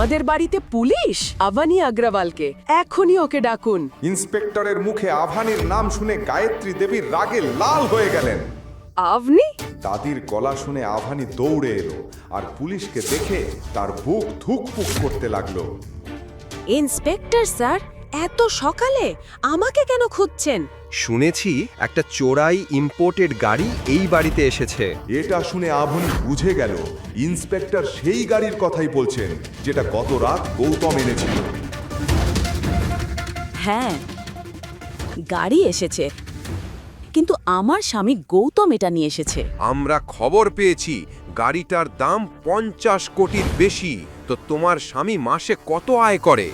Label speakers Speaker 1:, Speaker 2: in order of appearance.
Speaker 1: আমাদের বাড়িতে পুলিশ? আভানি আগ্রওয়ালকে এখনই ওকে ডাকুন।
Speaker 2: ইন্সপেক্টরের মুখে আভানির নাম শুনে গায়ত্রী দেবীর রাগে লাল হয়ে গেলেন।
Speaker 1: আপনি?
Speaker 2: দাদির গলা শুনে আভানি দৌড়ে এলো আর পুলিশকে দেখে তার বুক ধুকপুক করতে লাগলো।
Speaker 3: ইন্সপেক্টর স্যার, এত সকালে আমাকে কেন খুঁজছেন?
Speaker 4: শুনেছি একটা চোরাই ইম্পোর্টেড গাড়ি এই বাড়িতে এসেছে।
Speaker 2: এটা শুনে আভানি বুঝে গেল ইন্সপেক্টর সেই গাড়ির কথাই বলছেন যেটা গত রাত গৌতম এনেছিল।
Speaker 3: হ্যাঁ, গাড়ি এসেছে, কিন্তু আমার স্বামী গৌতম এটা নিয়ে এসেছে।
Speaker 5: আমরা খবর পেয়েছি গাড়িটার দাম 50 কোটির বেশি। তো তোমার স্বামী মাসে কত আয় করে?